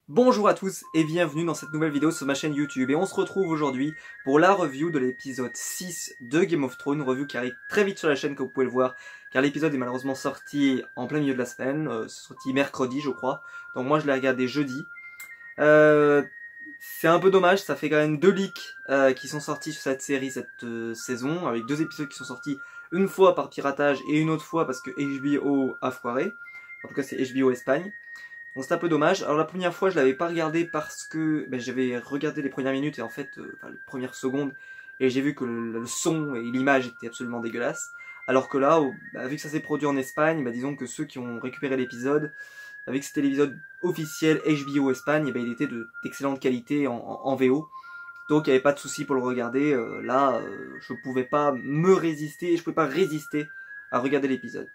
Bonjour à tous et bienvenue dans cette nouvelle vidéo sur ma chaîne YouTube et on se retrouve aujourd'hui pour la review de l'épisode 6 de Game of Thrones, review qui arrive très vite sur la chaîne comme vous pouvez le voir car l'épisode est malheureusement sorti en plein milieu de la semaine, c'est sorti mercredi je crois, donc moi je l'ai regardé jeudi. C'est un peu dommage, ça fait quand même 2 leaks qui sont sortis sur cette série cette saison, avec 2 épisodes qui sont sortis une fois par piratage et une autre fois parce que HBO a foiré, en tout cas c'est HBO Espagne. Donc c'est un peu dommage. Alors la première fois je l'avais pas regardé parce que j'avais regardé les premières minutes et en fait, les premières secondes et j'ai vu que le son et l'image étaient absolument dégueulasses. Alors que là, vu que ça s'est produit en Espagne, disons que ceux qui ont récupéré l'épisode, vu que c'était l'épisode officiel HBO Espagne, il était d'excellente qualité en VO. Donc il n'y avait pas de souci pour le regarder. Je pouvais pas me résister et je pouvais pas résister à regarder l'épisode.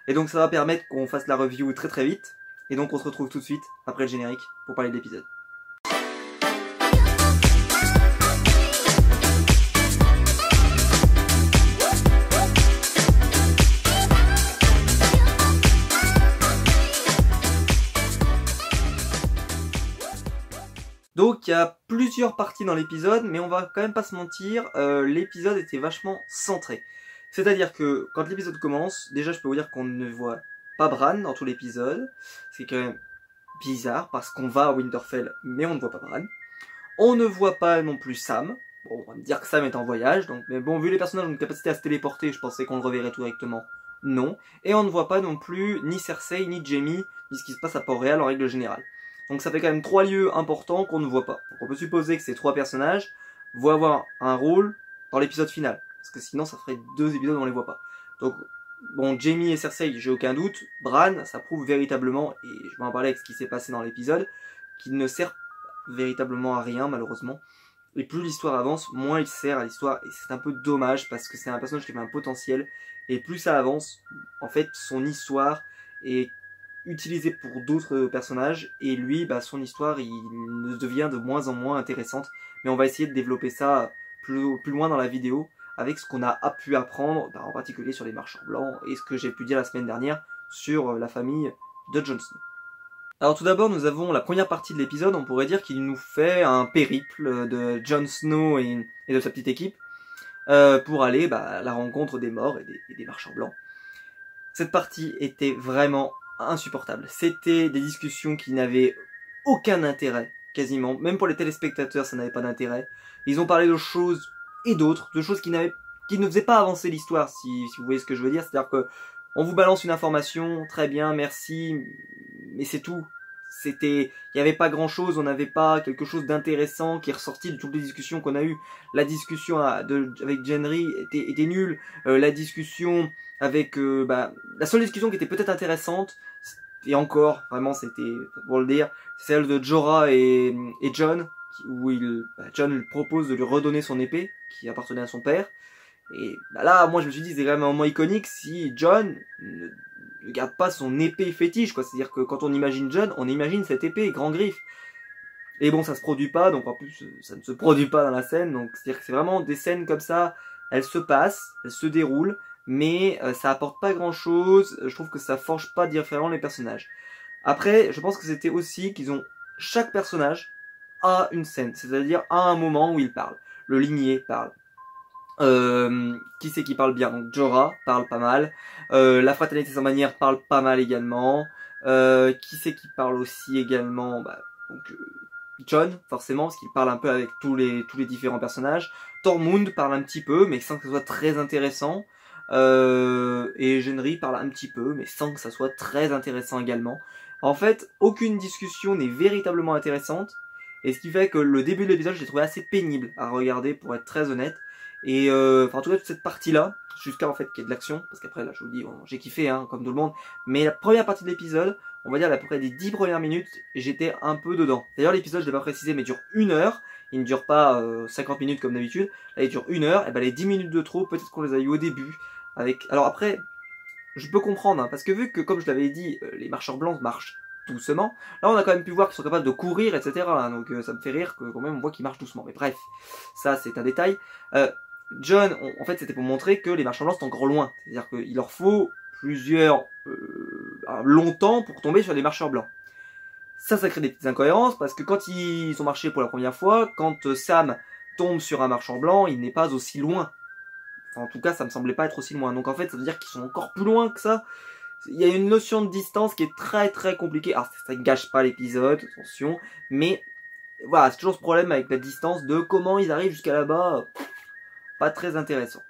Et donc ça va permettre qu'on fasse la review très très vite. Et donc on se retrouve tout de suite après le générique pour parler de l'épisode. Donc il y a plusieurs parties dans l'épisode, mais on va quand même pas se mentir, l'épisode était vachement centré. C'est-à-dire que quand l'épisode commence, déjà je peux vous dire qu'on ne voit pas Bran dans tout l'épisode, c'est quand même bizarre parce qu'on va à Winterfell mais on ne voit pas Bran. On ne voit pas non plus Sam. Bon, on va me dire que Sam est en voyage, donc mais bon, vu les personnages ont une capacité à se téléporter, je pensais qu'on le reverrait tout directement. Non. Et on ne voit pas non plus ni Cersei, ni Jaime, ni ce qui se passe à Port-Réal en règle générale. Donc ça fait quand même 3 lieux importants qu'on ne voit pas. Donc on peut supposer que ces 3 personnages vont avoir un rôle dans l'épisode final. Parce que sinon ça ferait 2 épisodes où on les voit pas. Donc bon, Jaime et Cersei, j'ai aucun doute. Bran, ça prouve véritablement, et je vais en parler avec ce qui s'est passé dans l'épisode, qu'il ne sert véritablement à rien malheureusement. Et plus l'histoire avance, moins il sert à l'histoire. Et c'est un peu dommage parce que c'est un personnage qui avait un potentiel. Et plus ça avance, en fait, son histoire est utilisée pour d'autres personnages. Et lui, son histoire, il devient de moins en moins intéressante. Mais on va essayer de développer ça plus loin dans la vidéo. Avec ce qu'on a pu apprendre, en particulier sur les marchands blancs. Et ce que j'ai pu dire la semaine dernière sur la famille de Jon Snow. Alors tout d'abord, nous avons la première partie de l'épisode, on pourrait dire qu'il nous fait un périple de Jon Snow et de sa petite équipe pour aller à la rencontre des morts et des marchands blancs. Cette partie était vraiment insupportable. C'était des discussions qui n'avaient aucun intérêt, quasiment. Même pour les téléspectateurs, ça n'avait pas d'intérêt. Ils ont parlé de choses et d'autres, de choses qui ne faisaient pas avancer l'histoire, si vous voyez ce que je veux dire. C'est-à-dire que on vous balance une information, très bien, merci, mais c'est tout. Il n'y avait pas grand chose, on n'avait pas quelque chose d'intéressant qui est ressorti de toutes les discussions qu'on a eues. La discussion avec Jenry était nulle, la discussion avec, la seule discussion qui était peut-être intéressante, et encore, vraiment c'était, pour le dire, celle de Jorah et Jon, où Jon lui propose de lui redonner son épée, qui appartenait à son père. Et là, moi je me suis dit, c'est quand même un moment iconique si Jon ne garde pas son épée fétiche, quoi. C'est-à-dire que quand on imagine Jon, on imagine cette épée, grand griffe. Et bon, ça se produit pas, donc en plus, ça ne se produit pas dans la scène, donc c'est-à-dire que c'est vraiment des scènes comme ça, elles se passent, elles se déroulent, mais ça apporte pas grand-chose, je trouve que ça forge pas différemment les personnages. Après, je pense que c'était aussi qu'ils ont, chaque personnage a une scène, c'est-à-dire à un moment où il parle. Le limier parle. Qui c'est qui parle bien? Donc Jorah parle pas mal. La fraternité sans manière parle pas mal également. Qui c'est qui parle aussi également? Jon, forcément, parce qu'il parle un peu avec tous les différents personnages. Tormund parle un petit peu, mais sans que ce soit très intéressant. Et Gendry parle un petit peu, mais sans que ça soit très intéressant également. En fait, aucune discussion n'est véritablement intéressante. Et ce qui fait que le début de l'épisode, je l'ai trouvé assez pénible à regarder, pour être très honnête. Et en tout cas, toute cette partie-là, jusqu'à en fait qu'il y ait de l'action, parce qu'après, là, je vous le dis, bon, j'ai kiffé, hein, comme tout le monde. Mais la première partie de l'épisode, on va dire à peu près des 10 premières minutes, j'étais un peu dedans. D'ailleurs, l'épisode, je l'ai pas précisé, mais dure 1 heure. Il ne dure pas 50 minutes comme d'habitude. Là, il dure 1 heure. Et les 10 minutes de trop, peut-être qu'on les a eu au début. Alors après, je peux comprendre, hein, parce que vu que, comme je l'avais dit, les marcheurs blancs marchent doucement, là on a quand même pu voir qu'ils sont capables de courir, etc. Hein, donc ça me fait rire que quand même on voit qu'ils marchent doucement. Mais bref, ça c'est un détail. Jon, en fait, c'était pour montrer que les marchands blancs sont encore loin. C'est-à-dire qu'il leur faut plusieurs longtemps pour tomber sur des marcheurs blancs. Ça crée des petites incohérences, parce que quand ils ont marché pour la première fois, quand Sam tombe sur un marchand blanc, il n'est pas aussi loin. Enfin, en tout cas, ça me semblait pas être aussi loin. Donc en fait, ça veut dire qu'ils sont encore plus loin que ça. Il y a une notion de distance qui est très très compliquée. Alors ça gâche pas l'épisode, attention, mais voilà, c'est toujours ce problème avec la distance de comment ils arrivent jusqu'à là-bas, pas très intéressant.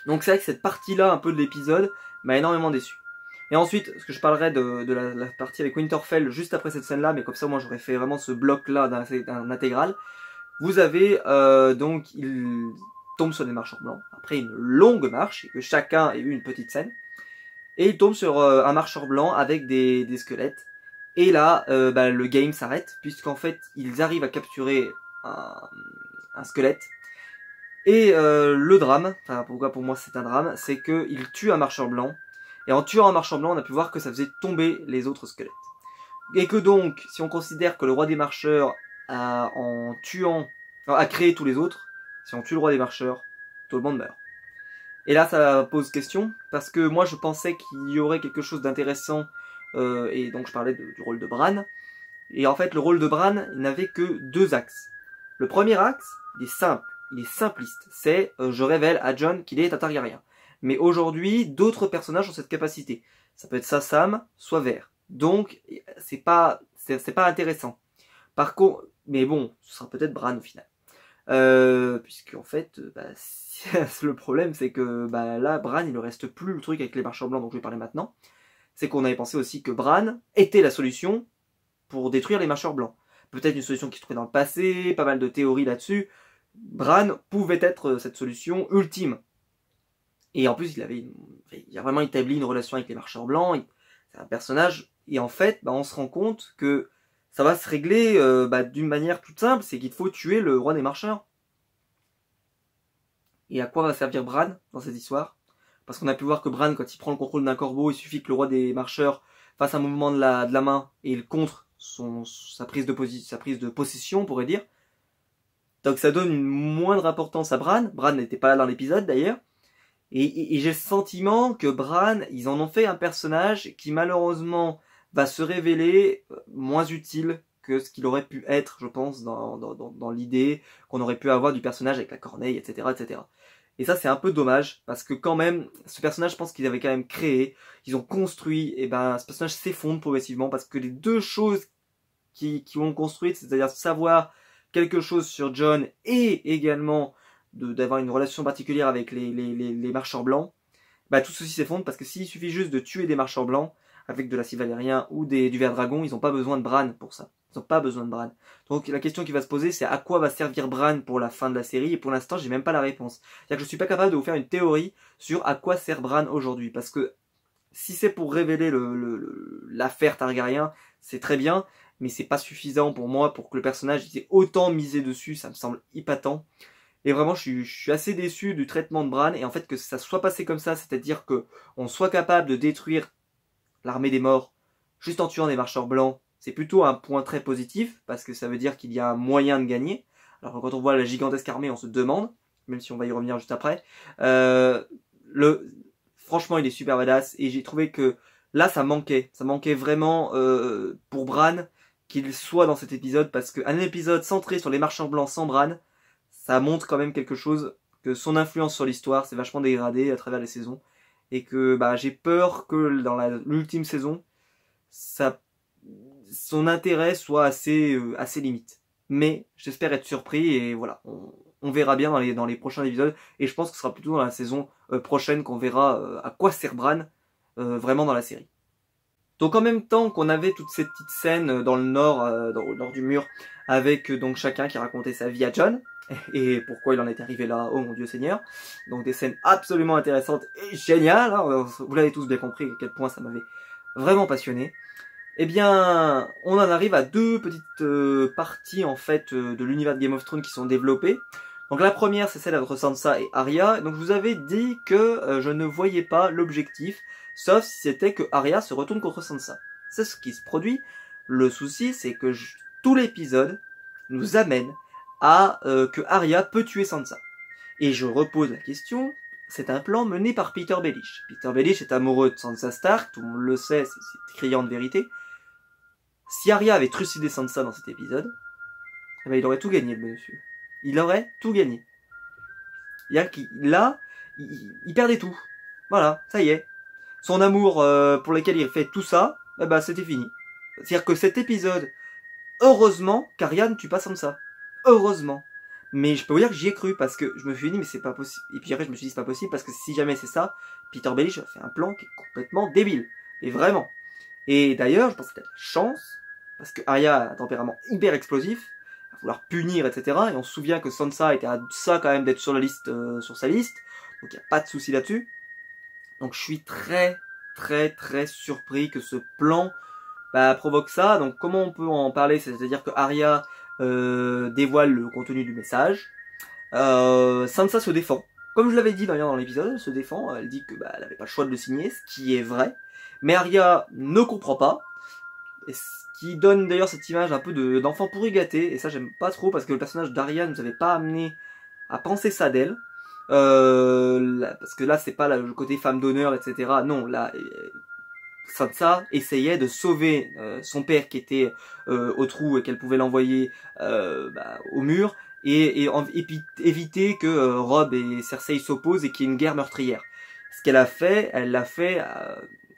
Donc c'est vrai que cette partie-là, un peu de l'épisode, m'a énormément déçu. Et ensuite, parce que je parlerai de la partie avec Winterfell juste après cette scène-là, mais comme ça moi j'aurais fait vraiment ce bloc-là d'un intégral. Vous avez donc, il tombe sur des marchands blancs, après une longue marche, et que chacun ait eu une petite scène. Et il tombe sur un marcheur blanc avec des squelettes. Et là, le game s'arrête, puisqu'en fait, ils arrivent à capturer un squelette. Et le drame, enfin pourquoi pour moi c'est un drame, c'est qu'ils tuent un marcheur blanc. Et en tuant un marchand blanc, on a pu voir que ça faisait tomber les autres squelettes. Et que donc, si on considère que le roi des marcheurs a créé tous les autres, si on tue le roi des marcheurs, tout le monde meurt. Et là, ça pose question, parce que moi, je pensais qu'il y aurait quelque chose d'intéressant, et donc je parlais du rôle de Bran. Et en fait, le rôle de Bran, il n'avait que deux axes. Le premier axe, il est simple, il est simpliste. C'est, je révèle à Jon qu'il est un Targaryen. Mais aujourd'hui, d'autres personnages ont cette capacité. Ça peut être soit Sam, soit Vert. Donc, c'est pas intéressant. Par contre, mais bon, ce sera peut-être Bran au final. Puisque en fait, le problème c'est que là, Bran il ne reste plus le truc avec les marchands blancs dont je vais parler maintenant. C'est qu'on avait pensé aussi que Bran était la solution pour détruire les marcheurs blancs. Peut-être une solution qui se trouvait dans le passé, pas mal de théories là-dessus. Bran pouvait être cette solution ultime. Et en plus, il a vraiment établi une relation avec les marcheurs blancs. C'est un personnage. Et en fait, on se rend compte que ça va se régler d'une manière toute simple, c'est qu'il faut tuer le roi des marcheurs. Et à quoi va servir Bran dans cette histoire? Parce qu'on a pu voir que Bran, quand il prend le contrôle d'un corbeau, il suffit que le roi des marcheurs fasse un mouvement de la main et il contre sa prise de possession, on pourrait dire. Donc ça donne une moindre importance à Bran. Bran n'était pas là dans l'épisode d'ailleurs. Et j'ai le sentiment que Bran, ils en ont fait un personnage qui malheureusement va se révéler moins utile que ce qu'il aurait pu être, je pense, dans l'idée qu'on aurait pu avoir du personnage avec la corneille, etc., etc. Et ça, c'est un peu dommage, parce que quand même, ce personnage, je pense qu'ils avaient quand même créé, ils ont construit, et ce personnage s'effondre progressivement, parce que les deux choses qui l'ont construite, c'est-à-dire savoir quelque chose sur Jon, et également d'avoir une relation particulière avec les marchands blancs, tout ceci s'effondre, parce que s'il suffit juste de tuer des marchands blancs, avec de l'acide valérien ou du ver dragon, ils n'ont pas besoin de Bran pour ça. Ils n'ont pas besoin de Bran. Donc la question qui va se poser, c'est à quoi va servir Bran pour la fin de la série, et pour l'instant, j'ai même pas la réponse. C'est-à-dire que je suis pas capable de vous faire une théorie sur à quoi sert Bran aujourd'hui, parce que si c'est pour révéler l'affaire Targaryen, c'est très bien, mais c'est pas suffisant pour moi pour que le personnage ait autant misé dessus, ça me semble épatant. Et vraiment, je suis assez déçu du traitement de Bran, et en fait que ça soit passé comme ça, c'est-à-dire que on soit capable de détruire l'armée des morts juste en tuant des marcheurs blancs, c'est plutôt un point très positif, parce que ça veut dire qu'il y a un moyen de gagner. Alors quand on voit la gigantesque armée, on se demande, même si on va y revenir juste après. Franchement, il est super badass, et j'ai trouvé que là, ça manquait vraiment pour Bran qu'il soit dans cet épisode, parce qu'un épisode centré sur les marchands blancs sans Bran, ça montre quand même quelque chose, que son influence sur l'histoire s'est vachement dégradée à travers les saisons. Et que j'ai peur que dans l'ultime saison, son intérêt soit assez limite. Mais j'espère être surpris, et voilà, on verra bien dans les prochains épisodes. Et je pense que ce sera plutôt dans la saison prochaine qu'on verra à quoi sert Bran vraiment dans la série. Donc en même temps qu'on avait toutes ces petites scènes dans le nord, au nord du mur, avec donc chacun qui racontait sa vie à Jon, et pourquoi il en est arrivé là, oh mon Dieu Seigneur. Donc des scènes absolument intéressantes et géniales, hein, vous l'avez tous bien compris à quel point ça m'avait vraiment passionné. Eh bien, on en arrive à deux petites parties en fait de l'univers de Game of Thrones qui sont développées. Donc la première, c'est celle entre Sansa et Arya. Donc je vous avais dit que je ne voyais pas l'objectif, sauf si c'était que Arya se retourne contre Sansa. C'est ce qui se produit. Le souci, c'est que tout l'épisode nous amène à que Arya peut tuer Sansa. Et je repose la question, c'est un plan mené par Peter Baelish. Peter Baelish est amoureux de Sansa Stark, tout le monde le sait, c'est criant de vérité. si Arya avait trucidé Sansa dans cet épisode, eh ben, il aurait tout gagné, le monsieur. Il aurait tout gagné. Là, il perdait tout. Voilà, ça y est. Son amour pour lequel il fait tout ça, eh ben, c'était fini. C'est-à-dire que cet épisode, heureusement qu'Arya ne tue pas Sansa. Heureusement. Mais je peux vous dire que j'y ai cru parce que je me suis dit mais c'est pas possible. Et puis après je me suis dit c'est pas possible parce que si jamais c'est ça, Peter Baelish a fait un plan qui est complètement débile. Et vraiment. Et d'ailleurs, je pense qu'il a de la chance parce que Arya a un tempérament hyper explosif, à vouloir punir, etc. Et on se souvient que Sansa était à ça quand même d'être sur la liste, sur sa liste. Donc il n'y a pas de souci là-dessus. Donc je suis très surpris que ce plan provoque ça. Donc comment on peut en parler? C'est-à-dire que Arya dévoile le contenu du message. Sansa se défend. Comme je l'avais dit d'ailleurs dans l'épisode, elle se défend. Elle dit que elle n'avait pas le choix de le signer, ce qui est vrai. Mais Arya ne comprend pas. Et ce qui donne d'ailleurs cette image un peu d'enfant pourri gâté. Et ça j'aime pas trop parce que le personnage d'Arya ne nous avait pas amené à penser ça d'elle. Parce que là c'est pas le côté femme d'honneur, etc. Non, là Sansa essayait de sauver son père qui était au trou et qu'elle pouvait l'envoyer au mur et puis éviter que Robb et Cersei s'opposent et qu'il y ait une guerre meurtrière. Ce qu'elle a fait, elle l'a fait,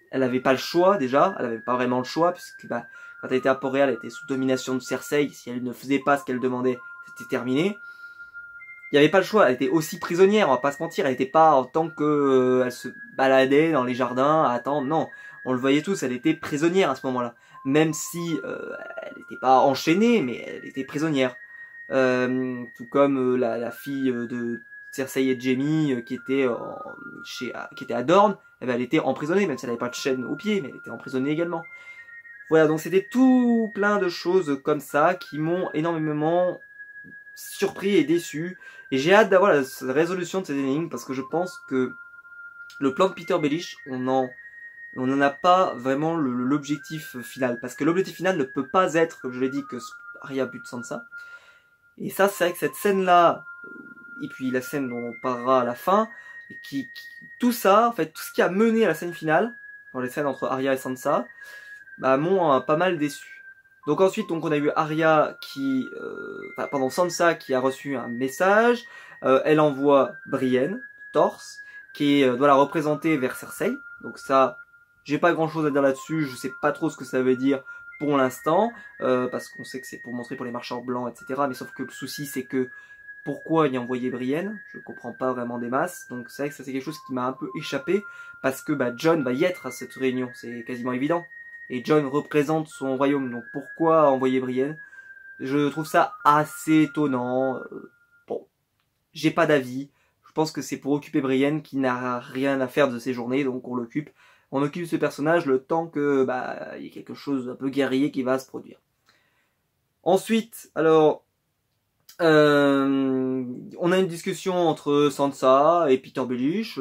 elle n'avait pas le choix déjà, elle n'avait pas vraiment le choix puisque quand elle était à Port-Réal, elle était sous domination de Cersei, si elle ne faisait pas ce qu'elle demandait, c'était terminé. Il n'y avait pas le choix, elle était aussi prisonnière, on va pas se mentir, elle n'était pas en tant que elle se baladait dans les jardins à attendre, non, on le voyait tous, elle était prisonnière à ce moment-là, même si elle n'était pas enchaînée, mais elle était prisonnière. Tout comme la fille de Cersei et Jaime qui était qui était à Dorne, eh ben, elle était emprisonnée, même si elle n'avait pas de chaîne aux pieds, mais elle était emprisonnée également. Voilà, donc c'était tout plein de choses comme ça qui m'ont énormément surpris et déçu. Et j'ai hâte d'avoir la résolution de cette énigme parce que je pense que le plan de Peter Baelish, on n'en a pas vraiment l'objectif final. Parce que l'objectif final ne peut pas être, comme je l'ai dit, que Arya bute Sansa. Et ça, c'est vrai que cette scène-là, et puis la scène dont on parlera à la fin, tout ça, en fait, tout ce qui a mené à la scène finale, dans les scènes entre Arya et Sansa, m'ont pas mal déçu. Donc ensuite, on a eu Arya Sansa qui a reçu un message. Elle envoie Brienne, Torse, qui doit la représenter vers Cersei. Donc ça, j'ai pas grand chose à dire là-dessus. Je sais pas trop ce que ça veut dire pour l'instant, parce qu'on sait que c'est pour montrer pour les marchands blancs, etc. Mais sauf que le souci, c'est que pourquoi y envoyer Brienne? Je comprends pas vraiment des masses. Donc c'est vrai que ça c'est quelque chose qui m'a un peu échappé, parce que Jon va y être à cette réunion, c'est quasiment évident. Et Jon représente son royaume, donc pourquoi envoyer Brienne? Je trouve ça assez étonnant. Bon, j'ai pas d'avis. Je pense que c'est pour occuper Brienne qui n'a rien à faire de ses journées, donc on l'occupe. On occupe ce personnage le temps que y ait quelque chose un peu guerrier qui va se produire. Ensuite, alors, on a une discussion entre Sansa et Peter Baelish,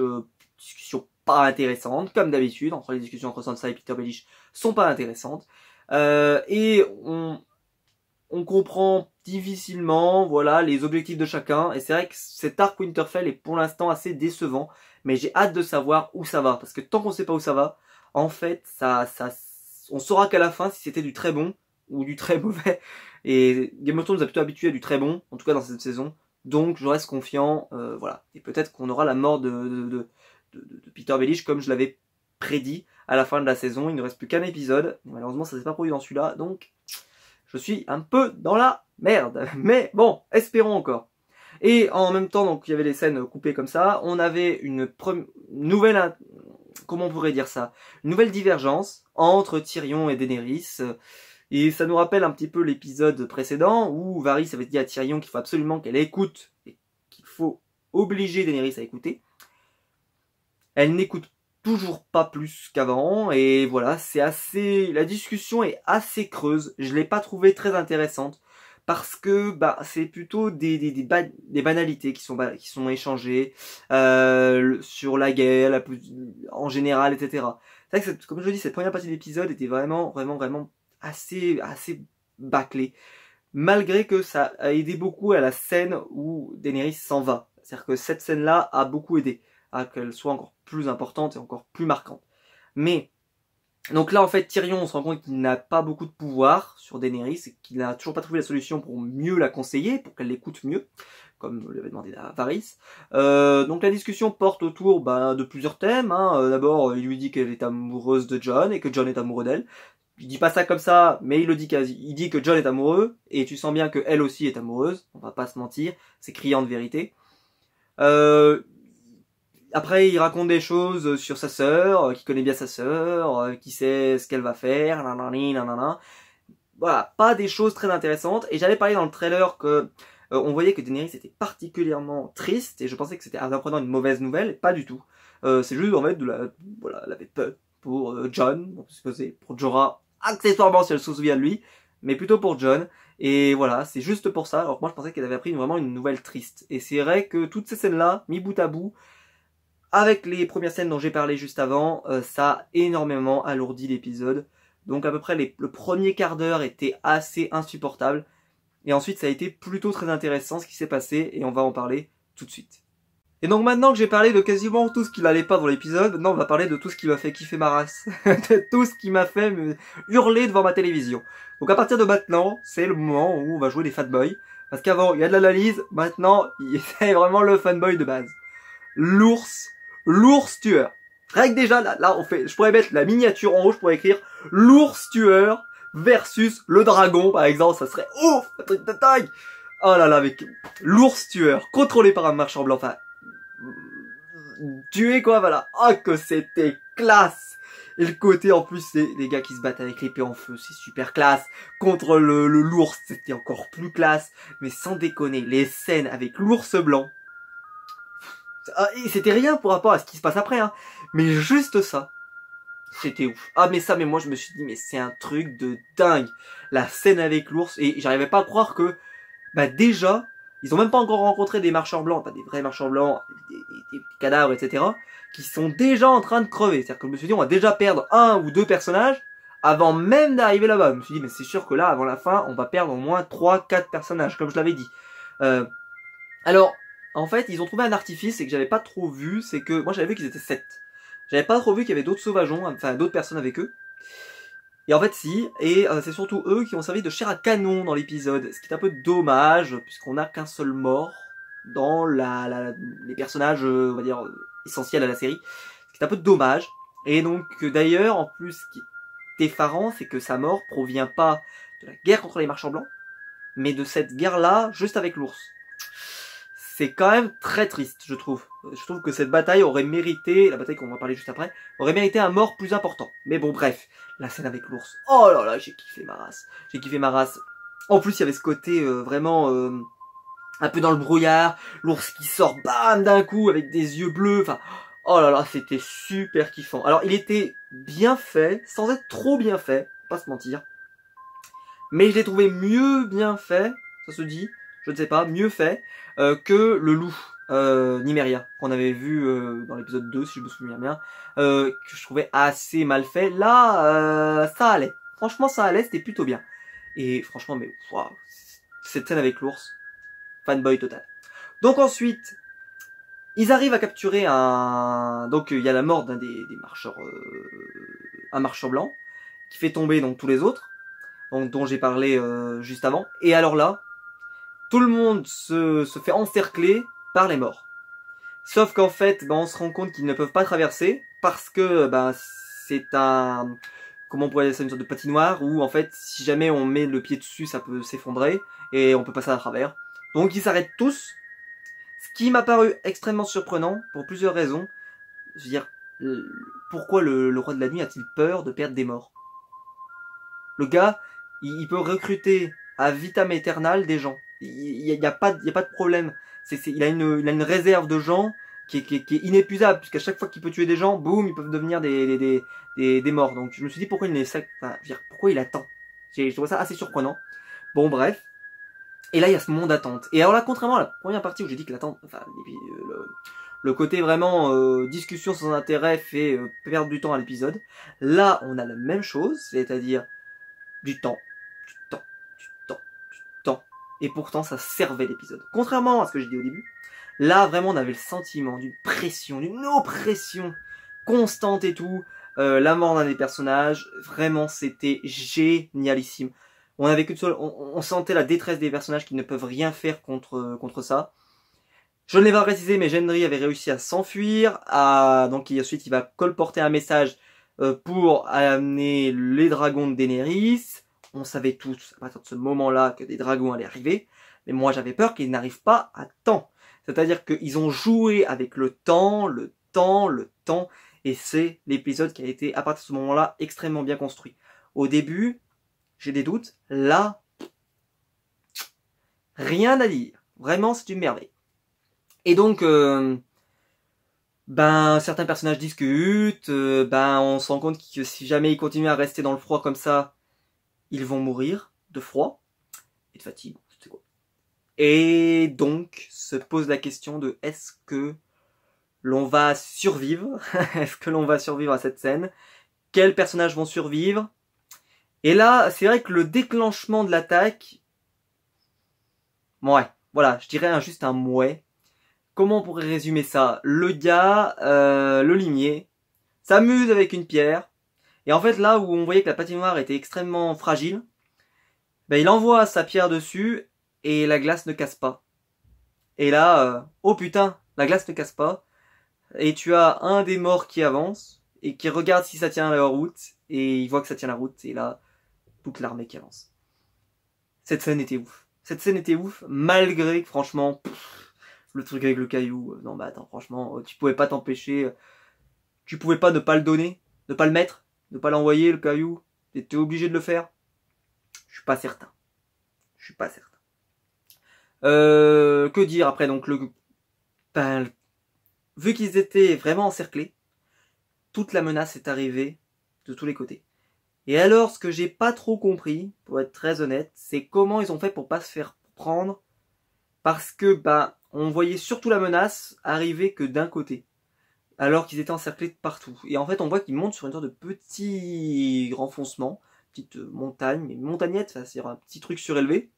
discussion pas intéressante, comme d'habitude, entre les discussions entre Sansa et Peter Baelish sont pas intéressantes, et on comprend difficilement, voilà, les objectifs de chacun, et c'est vrai que cet arc Winterfell est pour l'instant assez décevant, mais j'ai hâte de savoir où ça va, parce que tant qu'on sait pas où ça va, en fait, on saura qu'à la fin si c'était du très bon ou du très mauvais, et Game of Thrones nous a plutôt habitué à du très bon, en tout cas dans cette saison, donc je reste confiant, voilà, et peut-être qu'on aura la mort de Peter Baelish comme je l'avais prédit à la fin de la saison. Il ne reste plus qu'un épisode. Malheureusement, ça s'est pas produit dans celui-là, donc je suis un peu dans la merde. Mais bon, espérons encore. Et en même temps, donc il y avait les scènes coupées comme ça. On avait une nouvelle, comment on pourrait dire ça, une nouvelle divergence entre Tyrion et Daenerys. Et ça nous rappelle un petit peu l'épisode précédent où Varys avait dit à Tyrion qu'il faut absolument qu'elle écoute et qu'il faut obliger Daenerys à écouter. Elle n'écoute toujours pas plus qu'avant et voilà, la discussion est assez creuse. Je l'ai pas trouvée très intéressante parce que c'est plutôt des banalités qui sont échangées sur la guerre, en général, etc. C'est vrai que comme je le dis, cette première partie de l'épisode était vraiment assez bâclée. Malgré que ça a aidé beaucoup à la scène où Daenerys s'en va. C'est-à-dire que cette scène-là a beaucoup aidé à qu'elle soit encore plus importante et encore plus marquante. Mais Donc là, en fait, Tyrion, on se rend compte qu'il n'a pas beaucoup de pouvoir sur Daenerys et qu'il n'a toujours pas trouvé la solution pour mieux la conseiller, pour qu'elle l'écoute mieux, comme lui avait demandé à Varys. Donc la discussion porte autour de plusieurs thèmes. Hein. D'abord, il lui dit qu'elle est amoureuse de Jon et que Jon est amoureux d'elle. Il dit pas ça comme ça, mais il le dit quasi. Il dit que Jon est amoureux et tu sens bien qu'elle aussi est amoureuse. On va pas se mentir, c'est criant de vérité. Après, il raconte des choses sur sa sœur, qui connaît bien sa sœur, qui sait ce qu'elle va faire, nanana. Voilà, pas des choses très intéressantes. Et j'avais parlé dans le trailer que on voyait que Daenerys était particulièrement triste, et je pensais que c'était en apprenant une mauvaise nouvelle, et pas du tout. C'est juste en fait voilà, elle avait peur pour Jon, on peut supposer, pour Jorah, accessoirement si elle se souvient de lui, mais plutôt pour Jon. Et voilà, c'est juste pour ça. Alors que moi je pensais qu'elle avait appris vraiment une nouvelle triste. Et c'est vrai que toutes ces scènes-là, mis bout à bout, avec les premières scènes dont j'ai parlé juste avant, ça a énormément alourdi l'épisode. Donc à peu près le premier quart d'heure était assez insupportable. Et ensuite ça a été plutôt très intéressant ce qui s'est passé et on va en parler tout de suite. Et donc maintenant que j'ai parlé de quasiment tout ce qui n'allait pas dans l'épisode, maintenant on va parler de tout ce qui m'a fait kiffer ma race. De tout ce qui m'a fait me hurler devant ma télévision. Donc à partir de maintenant, c'est le moment où on va jouer les fanboys. Parce qu'avant il y a de l'analyse, maintenant c'est vraiment le fanboy de base. L'ours tueur. Rien que déjà, là, je pourrais mettre la miniature en haut, je pourrais écrire l'ours tueur versus le dragon, par exemple, ça serait ouf, un truc de taille. Oh là là, avec l'ours tueur, contrôlé par un marchand blanc, enfin, tué quoi, voilà. Oh que c'était classe. Et le côté, en plus, c'est les gars qui se battent avec l'épée en feu, c'est super classe. Contre l'ours, c'était encore plus classe. Mais sans déconner, les scènes avec l'ours blanc, c'était rien pour rapport à ce qui se passe après, hein. Mais juste ça, c'était ouf. Ah mais moi je me suis dit, mais c'est un truc de dingue. La scène avec l'ours, et j'arrivais pas à croire que, déjà, ils ont même pas encore rencontré des marchands blancs, pas des vrais marchands blancs, des cadavres, etc., qui sont déjà en train de crever. C'est-à-dire que je me suis dit, on va déjà perdre un ou deux personnages avant même d'arriver là-bas. Je me suis dit, mais c'est sûr que là, avant la fin, on va perdre au moins 3-4 personnages, comme je l'avais dit. Alors, en fait, ils ont trouvé un artifice et que j'avais pas trop vu, c'est que moi j'avais vu qu'ils étaient 7. J'avais pas trop vu qu'il y avait d'autres sauvageons, enfin d'autres personnes avec eux. Et en fait si, et c'est surtout eux qui ont servi de chair à canon dans l'épisode, ce qui est un peu dommage, puisqu'on n'a qu'un seul mort dans les personnages, on va dire, essentiels à la série. Ce qui est un peu dommage. Et donc d'ailleurs, en plus, ce qui est effarant, c'est que sa mort provient pas de la guerre contre les marchands blancs, mais de cette guerre-là, juste avec l'ours. C'est quand même très triste, je trouve. Je trouve que cette bataille aurait mérité, la bataille qu'on va parler juste après, aurait mérité un mort plus important. Mais bon, bref, la scène avec l'ours. Oh là là, j'ai kiffé ma race. J'ai kiffé ma race. En plus, il y avait ce côté vraiment un peu dans le brouillard. L'ours qui sort, bam, d'un coup, avec des yeux bleus. Enfin, oh là là, c'était super kiffant. Alors, il était bien fait, sans être trop bien fait, pas se mentir. Mais je l'ai trouvé mieux bien fait, ça se dit, je ne sais pas, mieux fait que le loup Nymeria qu'on avait vu dans l'épisode 2 si je me souviens bien, que je trouvais assez mal fait. Là, ça allait. Franchement, ça allait, c'était plutôt bien. Et franchement, mais wow, cette scène avec l'ours, fanboy total. Donc ensuite, ils arrivent à capturer un... Donc il y a la mort d'un des marcheurs, un marcheur blanc, qui fait tomber donc tous les autres, donc, dont j'ai parlé juste avant. Et alors là, tout le monde se fait encercler par les morts. Sauf qu'en fait, on se rend compte qu'ils ne peuvent pas traverser parce que c'est un... Comment on pourrait dire ça, une sorte de patinoire où en fait, si jamais on met le pied dessus, ça peut s'effondrer et on peut passer à travers. Donc ils s'arrêtent tous. Ce qui m'a paru extrêmement surprenant pour plusieurs raisons. Je veux dire, pourquoi le roi de la nuit a-t-il peur de perdre des morts? Le gars, il peut recruter à vitam aeternam des gens. Il y a pas de problème. Il a une réserve de gens qui est inépuisable, puisqu'à chaque fois qu'il peut tuer des gens, boum, ils peuvent devenir des morts. Donc je me suis dit pourquoi pourquoi il attend. Je trouve ça assez surprenant. Bon bref. Et là il y a ce monde d'attente. Et alors là, contrairement à la première partie où j'ai dit que l'attente, le côté vraiment discussion sans intérêt fait perdre du temps à l'épisode, là on a la même chose, c'est-à-dire du temps. Et pourtant, ça servait l'épisode. Contrairement à ce que j'ai dit au début, là, vraiment, on avait le sentiment d'une pression, d'une oppression constante et tout. la mort d'un des personnages, vraiment c'était génialissime. On avait qu'une seule, on sentait la détresse des personnages qui ne peuvent rien faire contre ça. Je ne l'ai pas précisé, mais Gendry avait réussi à s'enfuir, donc ensuite il va colporter un message pour amener les dragons de Daenerys. On savait tous à partir de ce moment-là que des dragons allaient arriver, mais moi j'avais peur qu'ils n'arrivent pas à temps. C'est-à-dire qu'ils ont joué avec le temps, et c'est l'épisode qui a été, à partir de ce moment-là, extrêmement bien construit. Au début, j'ai des doutes, là, rien à dire. Vraiment, c'est une merveille. Et donc, certains personnages discutent, on se rend compte que si jamais ils continuent à rester dans le froid comme ça, ils vont mourir de froid et de fatigue. C'est quoi. Et donc, se pose la question de est-ce que l'on va survivre? Est-ce que l'on va survivre à cette scène? Quels personnages vont survivre? Et là, c'est vrai que le déclenchement de l'attaque, ouais, voilà, je dirais juste un mouais. Comment on pourrait résumer ça? Le gars, le limier, s'amuse avec une pierre. Et en fait, là où on voyait que la patinoire était extrêmement fragile, il envoie sa pierre dessus et la glace ne casse pas. Et là, oh putain, la glace ne casse pas. Et tu as un des morts qui avance et qui regarde si ça tient la route. Et il voit que ça tient la route. Et là, toute l'armée qui avance. Cette scène était ouf. Cette scène était ouf, malgré que franchement... le truc avec le caillou, non attends, franchement, tu pouvais pas t'empêcher, tu pouvais pas ne pas le donner, ne pas le mettre, ne pas l'envoyer le caillou, t'étais obligé de le faire. Je suis pas certain. Que dire après, donc vu qu'ils étaient vraiment encerclés, toute la menace est arrivée de tous les côtés. Et alors, ce que j'ai pas trop compris, pour être très honnête, c'est comment ils ont fait pour pas se faire prendre, parce que on voyait surtout la menace arriver que d'un côté, alors qu'ils étaient encerclés de partout. Et en fait, on voit qu'ils montent sur une sorte de petit renfoncement, petite montagne, mais une montagnette, c'est-à-dire un petit truc surélevé.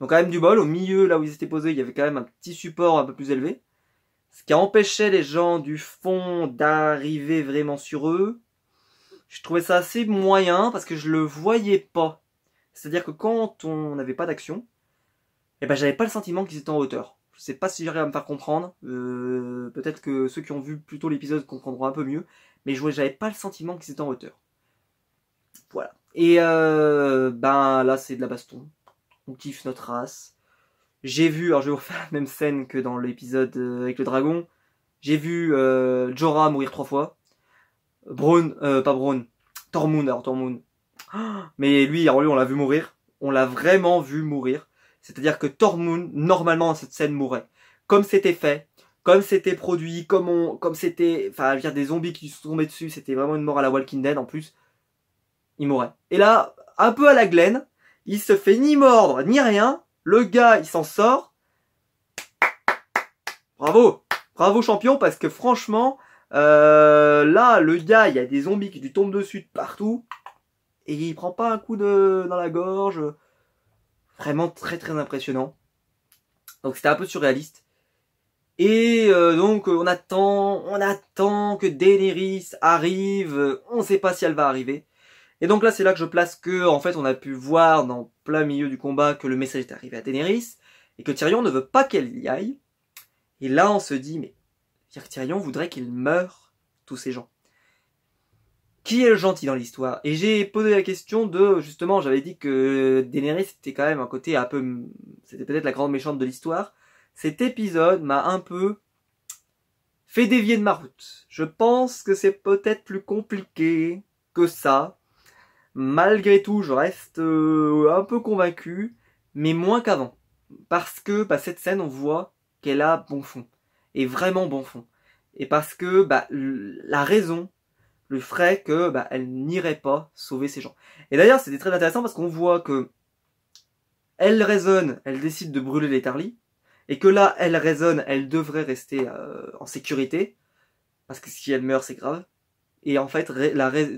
Donc quand même du bol, au milieu, là où ils étaient posés, il y avait quand même un petit support un peu plus élevé, ce qui empêchait les gens du fond d'arriver vraiment sur eux. Je trouvais ça assez moyen, parce que je le voyais pas. C'est-à-dire que quand on n'avait pas d'action, j'avais pas le sentiment qu'ils étaient en hauteur. Je sais pas si j'arrive à me faire comprendre. Peut-être que ceux qui ont vu plutôt l'épisode comprendront un peu mieux. Mais j'avais pas le sentiment qu'ils étaient en hauteur. Voilà. Et là c'est de la baston. On kiffe notre race. J'ai vu, alors je vais vous refaire la même scène que dans l'épisode avec le dragon. J'ai vu Jorah mourir 3 fois. Tormund. Mais lui on l'a vu mourir. On l'a vraiment vu mourir. C'est-à-dire que Tormund, normalement, dans cette scène, mourrait. Comme c'était fait, comme c'était produit, comme c'était... Enfin, des zombies qui se tombaient dessus, c'était vraiment une mort à la Walking Dead, en plus. Il mourrait. Et là, un peu à la Glenn, il se fait ni mordre, ni rien. Le gars, il s'en sort. Bravo. Bravo, champion, parce que franchement, là, le gars, il y a des zombies qui lui tombent dessus de partout. Et il prend pas un coup dans la gorge... Vraiment très très impressionnant. Donc c'était un peu surréaliste. Et donc on attend que Daenerys arrive. On ne sait pas si elle va arriver. Et donc là c'est là que je place que en fait on a pu voir dans plein milieu du combat que le message est arrivé à Daenerys et que Tyrion ne veut pas qu'elle y aille. Et là on se dit mais Tyrion voudrait qu'il meure tous ces gens. Qui est le gentil dans l'histoire? Et j'ai posé la question de, justement, j'avais dit que Daenerys était quand même un côté un peu... C'était peut-être la grande méchante de l'histoire. Cet épisode m'a un peu fait dévier de ma route. Je pense que c'est peut-être plus compliqué que ça. Malgré tout, je reste un peu convaincu, mais moins qu'avant. Parce que cette scène, on voit qu'elle a bon fond. Et vraiment bon fond. Et parce que la raison... le ferait que elle n'irait pas sauver ces gens. Et d'ailleurs, c'était très intéressant parce qu'on voit que elle raisonne, elle décide de brûler les Tarly, et que là, elle raisonne, elle devrait rester en sécurité, parce que si elle meurt, c'est grave. Et en fait,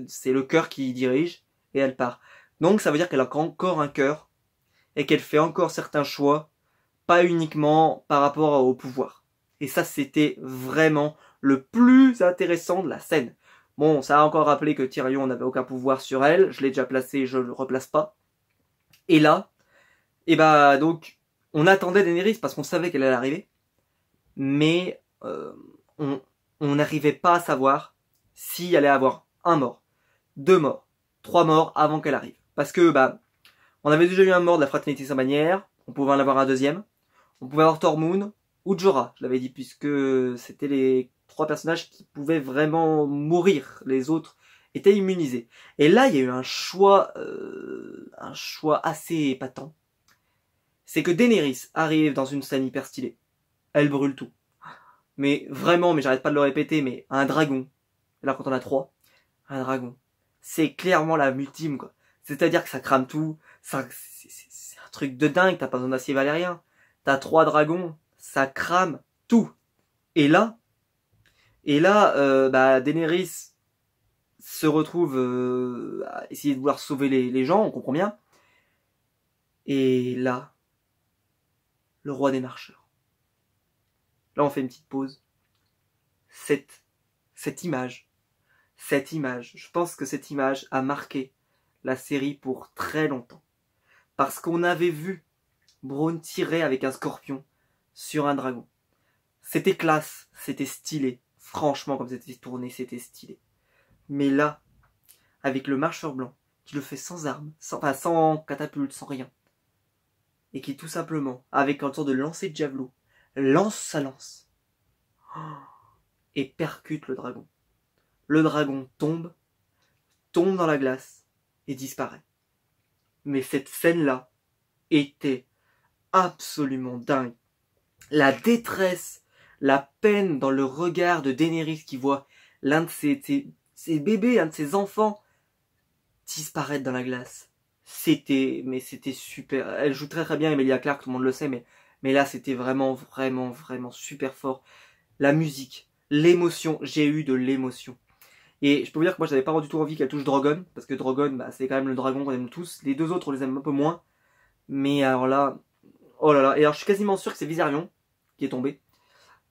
c'est le cœur qui dirige, et elle part. Donc ça veut dire qu'elle a encore un cœur, et qu'elle fait encore certains choix, pas uniquement par rapport au pouvoir. Et ça, c'était vraiment le plus intéressant de la scène. Bon, ça a encore rappelé que Tyrion n'avait aucun pouvoir sur elle. Je l'ai déjà placé, je le replace pas. Et là, et bah donc, on attendait Daenerys parce qu'on savait qu'elle allait arriver. Mais on n'arrivait pas à savoir s'il allait avoir un mort, 2 morts, 3 morts avant qu'elle arrive. Parce que bah, on avait déjà eu un mort de la fraternité sans bannière, on pouvait en avoir un deuxième, on pouvait avoir Tormund ou Jorah, je l'avais dit, puisque c'était les 3 personnages qui pouvaient vraiment mourir, les autres étaient immunisés. Et là, il y a eu un choix assez épatant. C'est que Daenerys arrive dans une scène hyper stylée. Elle brûle tout. Mais vraiment, mais j'arrête pas de le répéter, mais un dragon. Là, quand on a 3, un dragon. C'est clairement la ultime, quoi. C'est-à-dire que ça crame tout. C'est un truc de dingue, t'as pas besoin d'acier valérien. T'as 3 dragons, ça crame tout. Et là, bah, Daenerys se retrouve à essayer de vouloir sauver les gens, on comprend bien. Et là, le roi des marcheurs. Là, on fait une petite pause. Cette image, je pense que cette image a marqué la série pour très longtemps. Parce qu'on avait vu Bronn tirer avec un scorpion sur un dragon. C'était classe, c'était stylé. Franchement, comme c'était tourné, c'était stylé. Mais là, avec le marcheur blanc, qui le fait sans armes, sans catapulte, sans rien, et qui tout simplement, avec un tour de lancer de javelot, lance sa lance, et percute le dragon. Le dragon tombe dans la glace, et disparaît. Mais cette scène-là était absolument dingue. La détresse, la peine dans le regard de Daenerys qui voit l'un de ses bébés, un de ses enfants, disparaître dans la glace. C'était super. Elle joue très très bien, Emilia Clarke, tout le monde le sait, mais là c'était vraiment super fort. La musique, l'émotion, j'ai eu de l'émotion. Et je peux vous dire que moi j'avais pas du tout envie qu'elle touche Drogon, parce que Drogon, bah, c'est quand même le dragon qu'on aime tous. Les 2 autres on les aime un peu moins. Mais alors là, oh là là. Et alors je suis quasiment sûr que c'est Viserion qui est tombé.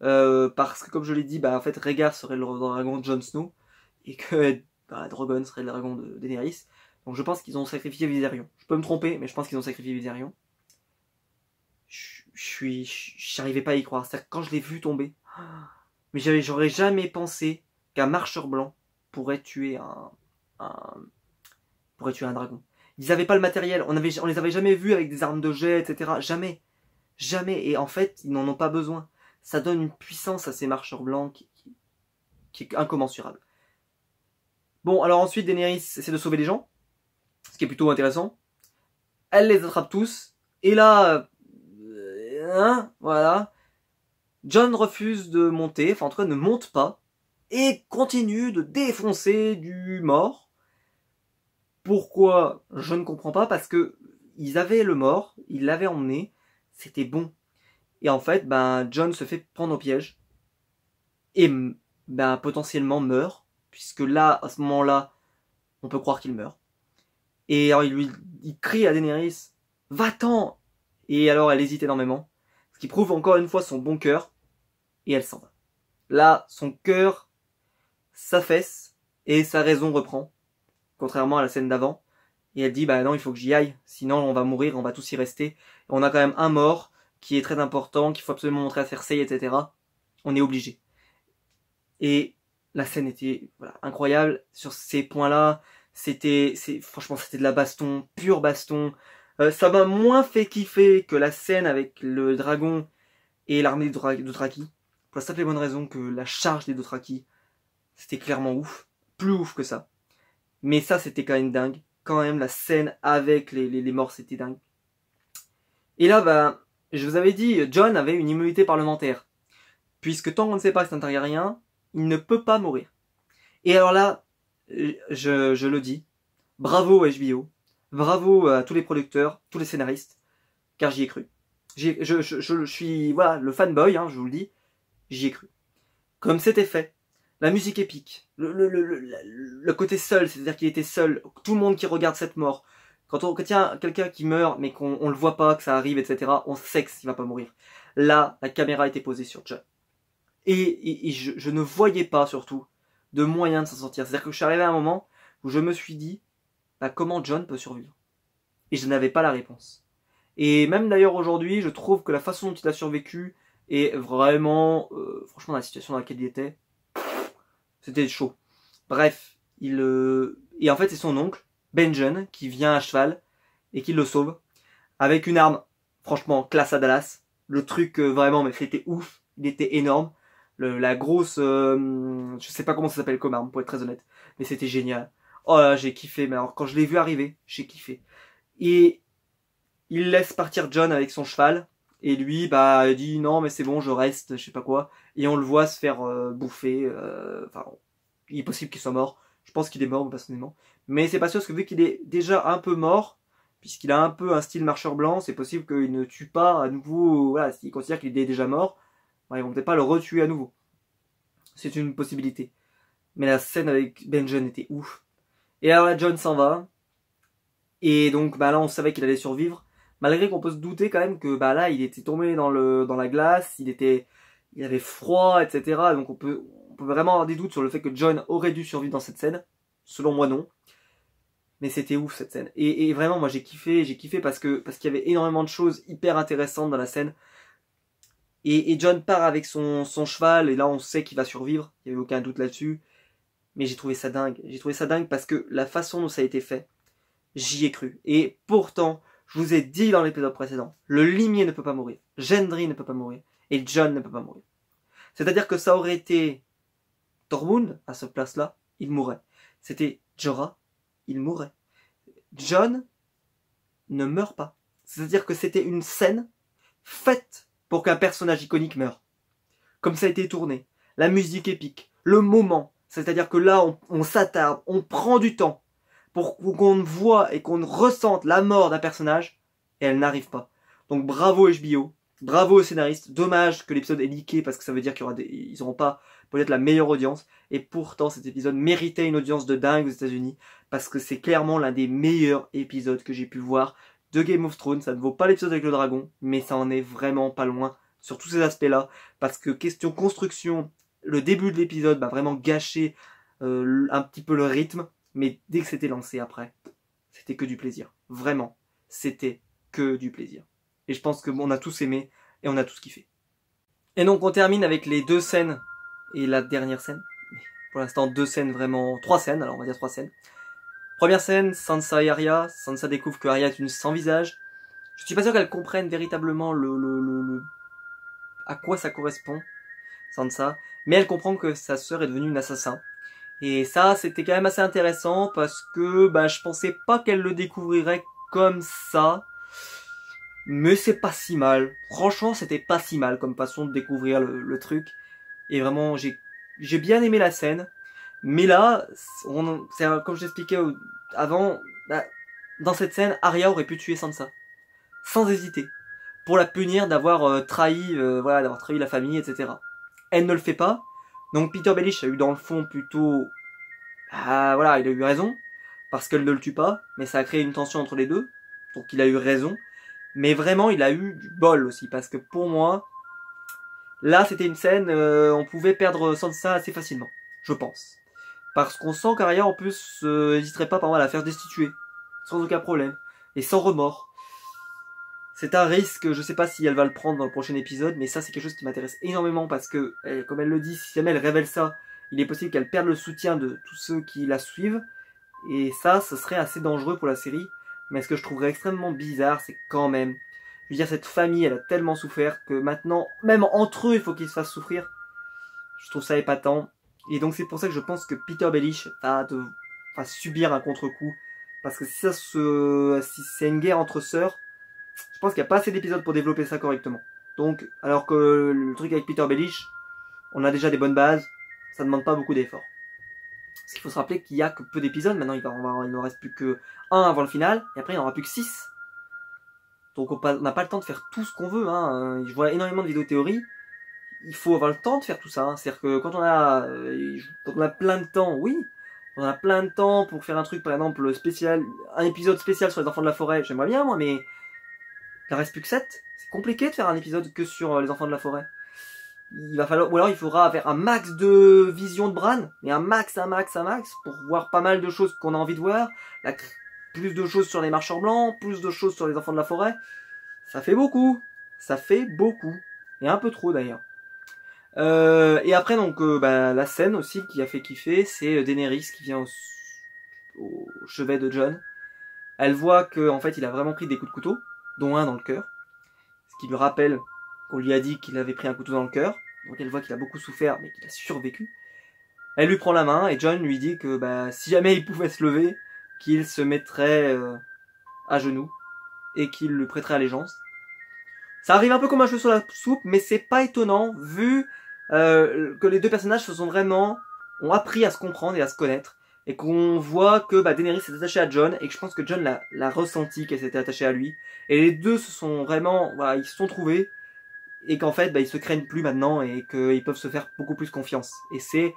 Parce que comme je l'ai dit, bah en fait Rhaegar serait le dragon de Jon Snow. Et que bah, Drogon serait le dragon de Daenerys. Donc je pense qu'ils ont sacrifié Viserion. Je peux me tromper, mais je pense qu'ils ont sacrifié Viserion. J'arrivais pas à y croire. C'est-à-dire que quand je l'ai vu tomber, mais j'aurais jamais pensé qu'un marcheur blanc pourrait tuer un dragon. Ils avaient pas le matériel, on les avait jamais vus avec des armes de jet, etc. Jamais. Jamais. Et en fait, ils n'en ont pas besoin. Ça donne une puissance à ces marcheurs blancs qui est incommensurable. Bon, alors ensuite, Daenerys essaie de sauver les gens, ce qui est plutôt intéressant. Elle les attrape tous, et là, voilà. Jon refuse de monter, enfin en tout cas ne monte pas, et continue de défoncer du mort. Pourquoi? Je ne comprends pas, parce que ils avaient le mort, ils l'avaient emmené, c'était bon. Et en fait, ben, Jon se fait prendre au piège, et ben, potentiellement meurt, puisque là, à ce moment-là, on peut croire qu'il meurt. Et alors il crie à Daenerys, va-t'en! Et alors elle hésite énormément, ce qui prouve encore une fois son bon cœur, et elle s'en va. Là, son cœur s'affaisse, et sa raison reprend, contrairement à la scène d'avant. Et elle dit, bah non, il faut que j'y aille, sinon on va mourir, on va tous y rester. Et on a quand même un mort, qui est très important, qu'il faut absolument montrer à Cersei, etc. On est obligé. Et la scène était incroyable sur ces points-là. Franchement, c'était de la baston, pure baston. Ça m'a moins fait kiffer que la scène avec le dragon et l'armée de Dothraki. Pour la simple et bonne raison que la charge des Dothraki, c'était clairement ouf. Plus ouf que ça. Mais ça, c'était quand même dingue. Quand même, la scène avec les morts, c'était dingue. Et là, bah, je vous avais dit, Jon avait une immunité parlementaire. Puisque tant qu'on ne sait pas que c'est un Targaryen, il ne peut pas mourir. Et alors là, je le dis, bravo HBO, bravo à tous les producteurs, tous les scénaristes, car j'y ai cru. Je suis le fanboy, hein, je vous le dis, j'y ai cru. Comme c'était fait, la musique épique, le côté seul, c'est-à-dire qu'il était seul, tout le monde qui regarde cette mort, quand il y a quelqu'un qui meurt mais qu'on le voit pas, que ça arrive, etc., on sait qu'il va pas mourir. Là, la caméra était posée sur Jon. Et je ne voyais pas surtout de moyens de s'en sortir. C'est-à-dire que je suis arrivé à un moment où je me suis dit, bah, comment John peut survivre? Et je n'avais pas la réponse. Et même d'ailleurs aujourd'hui, je trouve que la façon dont il a survécu est vraiment, franchement, la situation dans laquelle il était, c'était chaud. Bref, et en fait, c'est son oncle, Benjen, qui vient à cheval et qui le sauve avec une arme, franchement, classe à Dallas. Le truc, vraiment, mais c'était ouf. Il était énorme. La grosse, je sais pas comment ça s'appelle comme arme, pour être très honnête, mais c'était génial. Oh là, j'ai kiffé. Mais alors, quand je l'ai vu arriver, j'ai kiffé. Et il laisse partir John avec son cheval. Et lui, bah, il dit non, mais c'est bon, je reste, je sais pas quoi. Et on le voit se faire bouffer. Enfin, il est possible qu'il soit mort. Je pense qu'il est mort, personnellement. Mais c'est pas sûr, parce que vu qu'il est déjà un peu mort, puisqu'il a un peu un style marcheur blanc, c'est possible qu'il ne tue pas à nouveau. Voilà, s'il considère qu'il est déjà mort, bah, ils vont peut-être pas le retuer à nouveau. C'est une possibilité. Mais la scène avec Benjen était ouf. Et alors là, John s'en va. Et donc, bah là, on savait qu'il allait survivre. Malgré qu'on peut se douter quand même que, bah là, il était tombé dans la glace, il avait froid, etc. Donc on peut vraiment avoir des doutes sur le fait que John aurait dû survivre dans cette scène. Selon moi, non. Mais c'était ouf, cette scène. Et vraiment, moi, j'ai kiffé parce qu'il y avait énormément de choses hyper intéressantes dans la scène. Et John part avec son cheval, et là, on sait qu'il va survivre. Il n'y avait aucun doute là-dessus. Mais j'ai trouvé ça dingue. J'ai trouvé ça dingue parce que la façon dont ça a été fait, j'y ai cru. Et pourtant, je vous ai dit dans l'épisode précédent, le limier ne peut pas mourir, Gendry ne peut pas mourir, et John ne peut pas mourir. C'est-à-dire que ça aurait été Tormund, à cette place-là, il mourrait. C'était Jorah, il mourrait. John ne meurt pas. C'est-à-dire que c'était une scène faite pour qu'un personnage iconique meure. Comme ça a été tourné, la musique épique, le moment, c'est-à-dire que là, on s'attarde, on prend du temps pour qu'on voit et qu'on ressente la mort d'un personnage, et elle n'arrive pas. Donc bravo HBO, bravo aux scénaristes, dommage que l'épisode est leaké parce que ça veut dire qu'ils n'auront pas peut-être la meilleure audience, et pourtant cet épisode méritait une audience de dingue aux États-Unis parce que c'est clairement l'un des meilleurs épisodes que j'ai pu voir de Game of Thrones. Ça ne vaut pas l'épisode avec le dragon, mais ça en est vraiment pas loin sur tous ces aspects-là, parce que question construction, le début de l'épisode m'a vraiment gâché un petit peu le rythme. Mais dès que c'était lancé après, c'était que du plaisir. Vraiment, c'était que du plaisir. Et je pense qu'on a tous aimé et on a tous kiffé. Et donc on termine avec les deux scènes et la dernière scène. Pour l'instant, deux scènes vraiment... 3 scènes, alors on va dire 3 scènes. Première scène, Sansa et Arya. Sansa découvre que Arya est une sans visage. Je suis pas sûr qu'elle comprenne véritablement à quoi ça correspond, Sansa. Mais elle comprend que sa sœur est devenue une assassin. Et ça, c'était quand même assez intéressant parce que bah, je pensais pas qu'elle le découvrirait comme ça. Mais c'est pas si mal. Franchement, c'était pas si mal comme façon de découvrir le truc. Et vraiment, j'ai bien aimé la scène. Mais là, comme je l'expliquais avant, bah, dans cette scène, Arya aurait pu tuer Sansa. Sans hésiter. Pour la punir d'avoir d'avoir trahi la famille, etc. Elle ne le fait pas. Donc Peter Baelish a eu dans le fond plutôt... Ah voilà, il a eu raison, parce qu'elle ne le tue pas, mais ça a créé une tension entre les deux, donc il a eu raison. Mais vraiment, il a eu du bol aussi, parce que pour moi, là c'était une scène, on pouvait perdre Sansa assez facilement, je pense. Parce qu'on sent qu'Arya en plus n'hésiterait pas par exemple à la faire destituer, sans aucun problème, et sans remords. C'est un risque, je sais pas si elle va le prendre dans le prochain épisode, mais ça c'est quelque chose qui m'intéresse énormément parce que, comme elle le dit, si jamais elle révèle ça, il est possible qu'elle perde le soutien de tous ceux qui la suivent, et ça, ce serait assez dangereux pour la série. Mais ce que je trouverais extrêmement bizarre, c'est quand même, je veux dire, cette famille, elle a tellement souffert que maintenant, même entre eux, il faut qu'ils se fassent souffrir. Je trouve ça épatant, et donc c'est pour ça que je pense que Peter Baelish va subir un contre-coup, parce que si c'est une guerre entre sœurs, je pense qu'il n'y a pas assez d'épisodes pour développer ça correctement. Donc, alors que le truc avec Peter Baelish, on a déjà des bonnes bases, ça ne demande pas beaucoup d'efforts. Parce qu'il faut se rappeler qu'il n'y a que peu d'épisodes, maintenant il n'en reste plus que 1 avant le final, et après il n'y en aura plus que 6. Donc on n'a pas le temps de faire tout ce qu'on veut, hein. Je vois énormément de vidéos théories, il faut avoir le temps de faire tout ça, hein. C'est-à-dire que quand on a plein de temps, oui, on a plein de temps pour faire un truc, par exemple, spécial, un épisode spécial sur les enfants de la forêt, j'aimerais bien moi, mais il en reste plus que 7. C'est compliqué de faire un épisode que sur les enfants de la forêt. il va falloir, ou alors il faudra faire un max de vision de Bran, mais un max, pour voir pas mal de choses qu'on a envie de voir. Plus de choses sur les marcheurs blancs, plus de choses sur les enfants de la forêt. Ça fait beaucoup. Ça fait beaucoup. Et un peu trop d'ailleurs. Et après donc la scène aussi qui a fait kiffer, c'est Daenerys qui vient au chevet de Jon. Elle voit que en fait il a vraiment pris des coups de couteau, dont un dans le cœur, ce qui lui rappelle qu'on lui a dit qu'il avait pris un couteau dans le cœur. Donc elle voit qu'il a beaucoup souffert mais qu'il a survécu. Elle lui prend la main et Jon lui dit que si jamais il pouvait se lever, qu'il se mettrait à genoux et qu'il lui prêterait allégeance. Ça arrive un peu comme un cheveu sur la soupe, mais c'est pas étonnant vu que les deux personnages ont appris à se comprendre et à se connaître, et qu'on voit que Daenerys s'est attachée à Jon, et que je pense que Jon l'a ressenti qu'elle s'était attachée à lui, et les deux se sont vraiment, ils se sont trouvés, et qu'en fait ils se craignent plus maintenant, et qu'ils peuvent se faire beaucoup plus confiance. Et c'était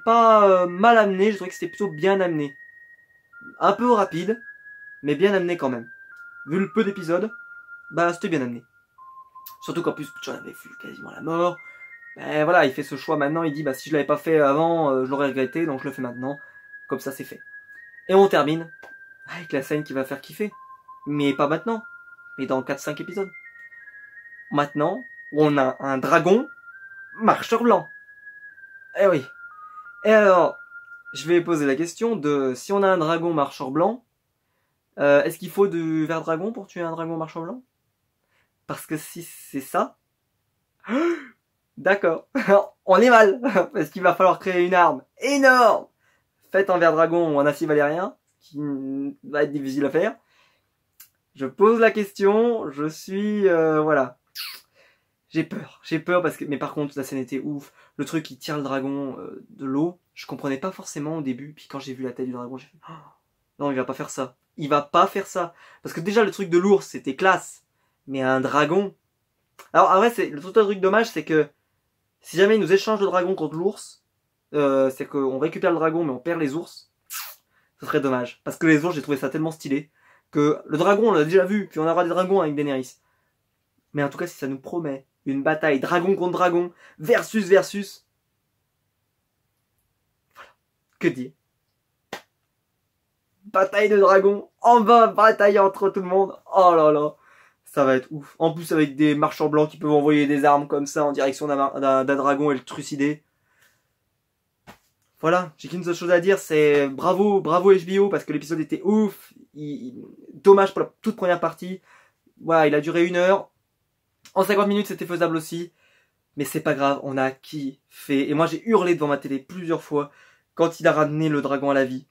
pas mal amené, je trouvais que c'était plutôt bien amené, un peu rapide, mais bien amené quand même. Vu le peu d'épisodes, c'était bien amené. Surtout qu'en plus, Jon avait vu quasiment la mort. Voilà, il fait ce choix maintenant, il dit si je l'avais pas fait avant, je l'aurais regretté, donc je le fais maintenant. Comme ça, c'est fait. Et on termine avec la scène qui va faire kiffer. Mais pas maintenant, mais dans 4-5 épisodes. Maintenant, on a un dragon marcheur blanc. Eh oui. Et alors, je vais poser la question de si on a un dragon marcheur blanc, est-ce qu'il faut du vert dragon pour tuer un dragon marcheur blanc? Parce que si c'est ça, d'accord, on est mal, parce qu'il va falloir créer une arme énorme, faite en verre dragon ou en acier valérien, qui va être difficile à faire. Je pose la question, je suis, voilà. J'ai peur parce que, mais par contre, la scène était ouf. Le truc qui tire le dragon de l'eau, je comprenais pas forcément au début, puis quand j'ai vu la tête du dragon, j'ai fait, oh, non, il va pas faire ça. Il va pas faire ça. Parce que déjà, le truc de l'ours, c'était classe. Mais un dragon. Alors, en vrai, le truc dommage, c'est que si jamais ils nous échangent le dragon contre l'ours, c'est qu'on récupère le dragon, mais on perd les ours. Ce serait dommage. Parce que les ours, j'ai trouvé ça tellement stylé. Que le dragon, on l'a déjà vu, puis on aura des dragons avec Daenerys. Mais en tout cas, si ça nous promet une bataille dragon contre dragon, versus. Voilà. Que dire? Bataille de dragons, on va batailler entre tout le monde. Oh là là, ça va être ouf. En plus avec des marchands blancs qui peuvent envoyer des armes comme ça en direction d'un dragon et le trucider. Voilà, j'ai qu'une seule chose à dire, c'est bravo HBO parce que l'épisode était ouf. Dommage pour la toute première partie. Voilà, il a duré 1 heure. En 50 minutes c'était faisable aussi. Mais c'est pas grave, on a kiffé. Et moi j'ai hurlé devant ma télé plusieurs fois quand il a ramené le dragon à la vie.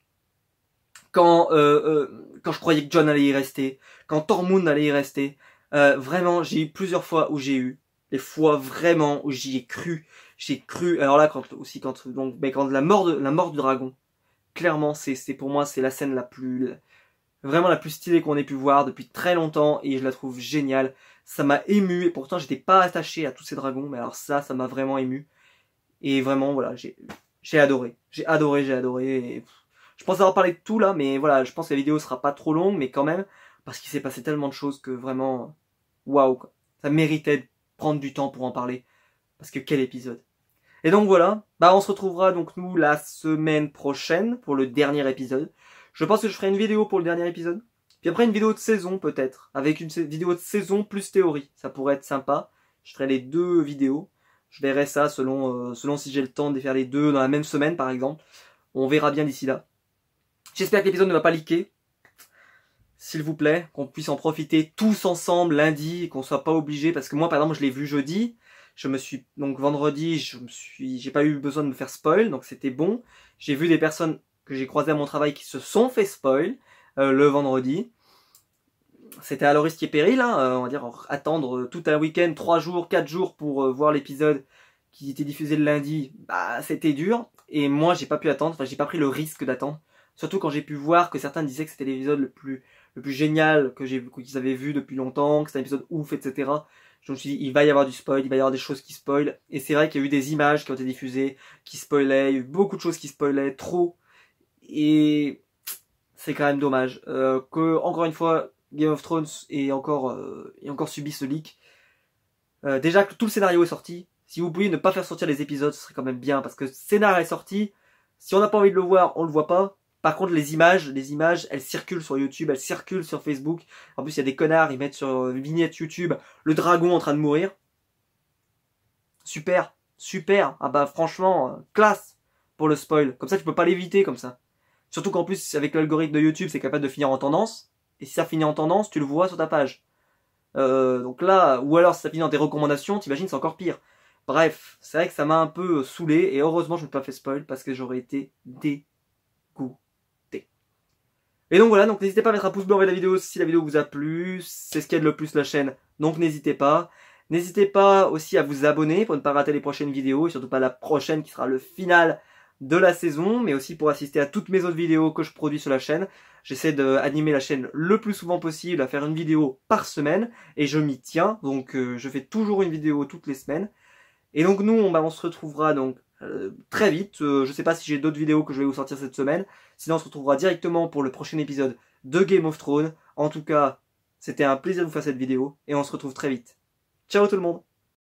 Quand je croyais que Jon allait y rester, quand Tormund allait y rester, vraiment, j'ai eu plusieurs fois où j'ai eu, des fois vraiment où j'y ai cru. J'ai cru. Alors là, quand la mort du dragon, clairement, c'est pour moi c'est la scène vraiment la plus stylée qu'on ait pu voir depuis très longtemps et je la trouve géniale. Ça m'a ému et pourtant j'étais pas attaché à tous ces dragons, mais alors ça m'a vraiment ému. Et vraiment, voilà, j'ai adoré. J'ai adoré. Et je pense avoir parlé de tout là, mais voilà, je pense que la vidéo sera pas trop longue, mais quand même, parce qu'il s'est passé tellement de choses que vraiment, waouh, quoi. Ça méritait de prendre du temps pour en parler. Parce que quel épisode. Et donc voilà, on se retrouvera donc nous la semaine prochaine pour le dernier épisode. Je pense que je ferai une vidéo pour le dernier épisode. Puis après une vidéo de saison peut-être, avec une vidéo de saison plus théorie. Ça pourrait être sympa. Je ferai les 2 vidéos. Je verrai ça selon si j'ai le temps de faire les 2 dans la même semaine par exemple. On verra bien d'ici là. J'espère que l'épisode ne va pas leaker. S'il vous plaît, qu'on puisse en profiter tous ensemble lundi, et qu'on soit pas obligé, parce que moi par exemple je l'ai vu jeudi, donc vendredi j'ai pas eu besoin de me faire spoil, donc c'était bon. J'ai vu des personnes que j'ai croisées à mon travail qui se sont fait spoil le vendredi. C'était à leur risque et péril, on va dire attendre tout un week-end, 3 jours, 4 jours pour voir l'épisode qui était diffusé le lundi, c'était dur. Et moi j'ai pas pu attendre, j'ai pas pris le risque d'attendre. Surtout quand j'ai pu voir que certains disaient que c'était l'épisode le plus génial qu'ils avaient vu depuis longtemps, que c'était un épisode ouf, etc. Je me suis dit, il va y avoir du spoil, il va y avoir des choses qui spoilent. Et c'est vrai qu'il y a eu des images qui ont été diffusées, qui spoilaient, il y a eu beaucoup de choses qui spoilaient, trop. Et c'est quand même dommage que, encore une fois, Game of Thrones ait encore subi ce leak. Déjà que tout le scénario est sorti. Si vous pouviez ne pas faire sortir les épisodes, ce serait quand même bien, parce que le scénario est sorti. Si on n'a pas envie de le voir, on le voit pas. Par contre, les images, elles circulent sur YouTube, elles circulent sur Facebook. En plus, il y a des connards, ils mettent sur une vignette YouTube le dragon en train de mourir. Super, super. Ah bah franchement, classe pour le spoil. Comme ça, tu peux pas l'éviter comme ça. Surtout qu'en plus, avec l'algorithme de YouTube, c'est capable de finir en tendance. Et si ça finit en tendance, tu le vois sur ta page. Donc là, ou alors si ça finit dans tes recommandations, t'imagines, c'est encore pire. Bref, c'est vrai que ça m'a un peu saoulé. Et heureusement, je ne me suis pas fait spoil parce que j'aurais été dégoûté. Et donc voilà, donc n'hésitez pas à mettre un pouce bleu en la vidéo si la vidéo vous a plu. C'est ce qui aide le plus la chaîne. Donc n'hésitez pas. N'hésitez pas aussi à vous abonner pour ne pas rater les prochaines vidéos. Et surtout pas la prochaine qui sera le final de la saison. Mais aussi pour assister à toutes mes autres vidéos que je produis sur la chaîne. J'essaie d'animer la chaîne le plus souvent possible, à faire une vidéo par semaine. Et je m'y tiens. Donc je fais toujours une vidéo toutes les semaines. Et donc nous, on se retrouvera donc très vite. Je sais pas si j'ai d'autres vidéos que je vais vous sortir cette semaine. Sinon, on se retrouvera directement pour le prochain épisode de Game of Thrones. En tout cas, c'était un plaisir de vous faire cette vidéo. Et on se retrouve très vite. Ciao tout le monde!